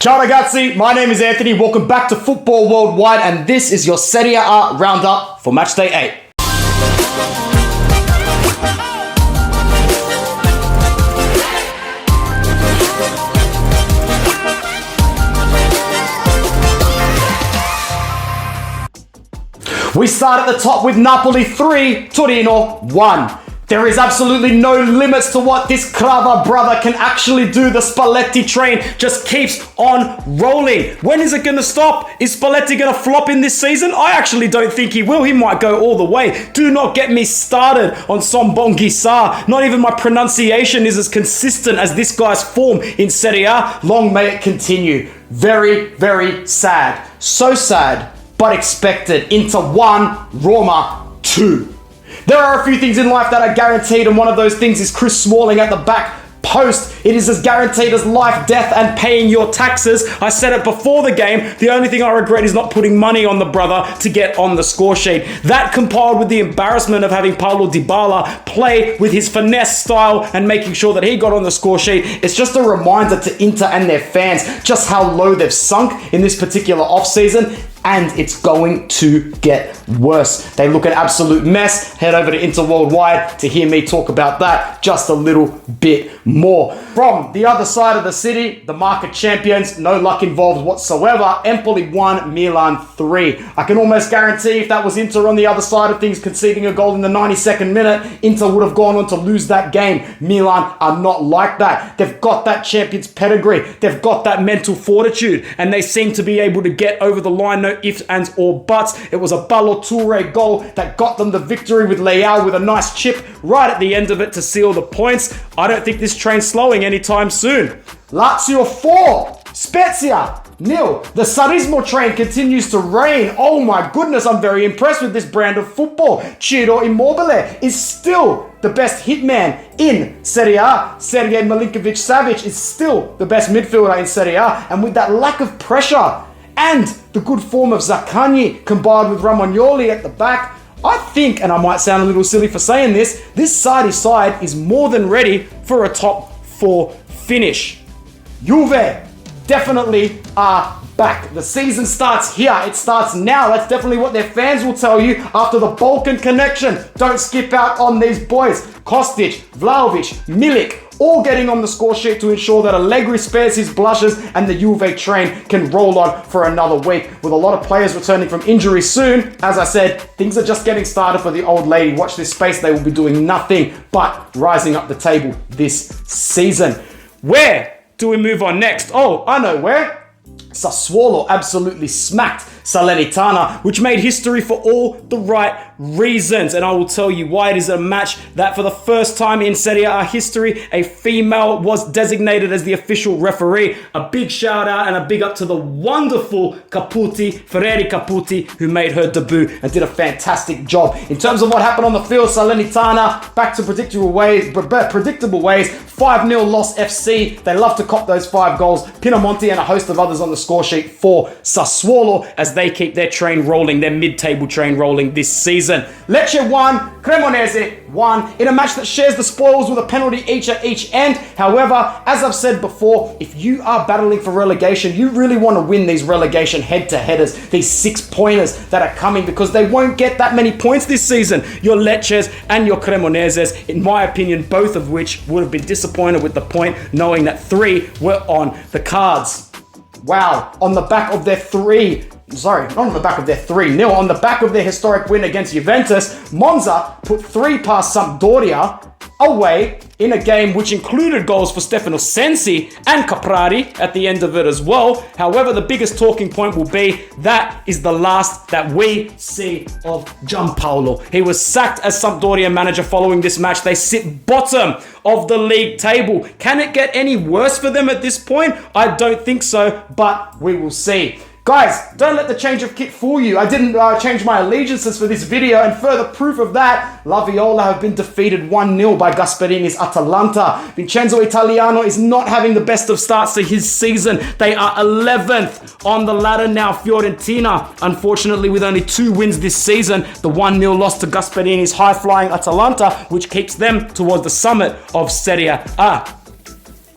Ciao ragazzi, my name is Anthony. Welcome back to Football Worldwide, and this is your Serie A Roundup for Matchday 8. We start at the top with Napoli 3, Torino 1. There is absolutely no limits to what this Crava brother can actually do. The Spalletti train just keeps on rolling. When is it going to stop? Is Spalletti going to flop in this season? I actually don't think he will. He might go all the way. Do not get me started on Sombongi Sa. Not even my pronunciation is as consistent as this guy's form in Serie A. Long may it continue. Very, very sad. So sad, but expected. Inter 1, Roma 2. There are a few things in life that are guaranteed, and one of those things is Chris Smalling at the back post. It is as guaranteed as life, death, and paying your taxes. I said it before the game. The only thing I regret is not putting money on the brother to get on the score sheet. That compiled with the embarrassment of having Paulo Dybala play with his finesse style and making sure that he got on the score sheet. It's just a reminder to Inter and their fans just how low they've sunk in this particular offseason. And it's going to get worse. They look an absolute mess. Head over to Inter Worldwide to hear me talk about that just a little bit more. From the other side of the city, the market champions, no luck involved whatsoever. Empoli 1, Milan 3. I can almost guarantee if that was Inter on the other side of things conceding a goal in the 92nd minute, Inter would have gone on to lose that game. Milan are not like that. They've got that champions pedigree. They've got that mental fortitude, and they seem to be able to get over the line. No ifs, ands, or buts. It was a Balotelli goal that got them the victory with Leao with a nice chip right at the end of it to seal the points. I don't think this train's slowing anytime soon. Lazio 4, Spezia 0. The Sarismo train continues to reign. Oh my goodness, I'm very impressed with this brand of football. Ciro Immobile is still the best hitman in Serie A. Sergej Milinkovic-Savic is still the best midfielder in Serie A. And with that lack of pressure and the good form of Zaccagni combined with Romagnoli at the back, I think, and I might sound a little silly for saying this Sarri side is more than ready for a top 4 finish. Juve definitely are back. The season starts here. It starts now. That's definitely what their fans will tell you after the Balkan connection. Don't skip out on these boys. Kostic, Vlahovic, Milik, all getting on the score sheet to ensure that Allegri spares his blushes and the Juve train can roll on for another week. With a lot of players returning from injury soon, as I said, things are just getting started for the old lady. Watch this space. They will be doing nothing but rising up the table this season. Where do we move on next? Oh, I know where. Sassuolo absolutely smacked Salernitana, which made history for all the right reasons. And I will tell you why. It is a match that for the first time in Serie A history, a female was designated as the official referee. A big shout out and a big up to the wonderful Caputi, Ferreri Caputi, who made her debut and did a fantastic job. In terms of what happened on the field, Salernitana back to predictable ways, 5-0 loss FC. They love to cop those 5 goals. Pinamonti and a host of others on the score sheet for Sassuolo as they keep their train rolling, their mid-table train rolling this season. Lecce 1, Cremonese 1, in a match that shares the spoils with a penalty each at each end. However, as I've said before, if you are battling for relegation, you really want to win these relegation head-to-headers, these 6-pointers that are coming, because they won't get that many points this season. Your Lecces and your Cremoneses, in my opinion, both of which would have been disappointed with the point, knowing that 3 were on the cards. Wow, on the back of their 3-0, on the back of their historic win against Juventus, Monza put 3 past Sampdoria away in a game which included goals for Stefano Sensi and Caprari at the end of it as well. However, the biggest talking point will be that is the last that we see of Ciao-paolo. He was sacked as Sampdoria manager following this match. They sit bottom of the league table. Can it get any worse for them at this point? I don't think so, but we will see. Guys, don't let the change of kit fool you. I didn't change my allegiances for this video, and further proof of that, La Viola have been defeated 1-0 by Gasperini's Atalanta. Vincenzo Italiano is not having the best of starts to his season. They are 11th on the ladder now. Fiorentina, unfortunately, with only 2 wins this season, the 1-0 loss to Gasperini's high-flying Atalanta, which keeps them towards the summit of Serie A.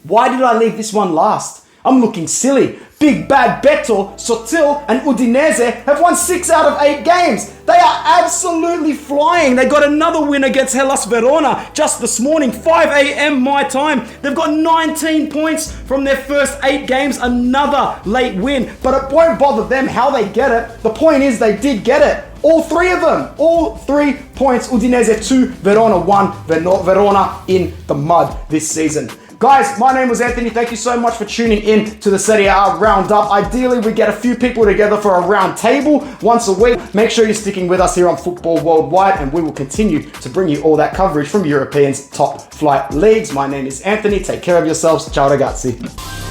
Why did I leave this one last? I'm looking silly. Big Bad Beto, Sotil, and Udinese have won 6 out of 8 games. They are absolutely flying. They got another win against Hellas Verona just this morning, 5 a.m. my time. They've got 19 points from their first 8 games, another late win. But it won't bother them how they get it. The point is they did get it. All 3 of them, all 3 points. Udinese 2, Verona 1, Verona in the mud this season. Guys, my name was Anthony. Thank you so much for tuning in to the Serie A Roundup. Ideally, we get a few people together for a round table once a week. Make sure you're sticking with us here on Football Worldwide, and we will continue to bring you all that coverage from Europeans' top flight leagues. My name is Anthony. Take care of yourselves. Ciao ragazzi.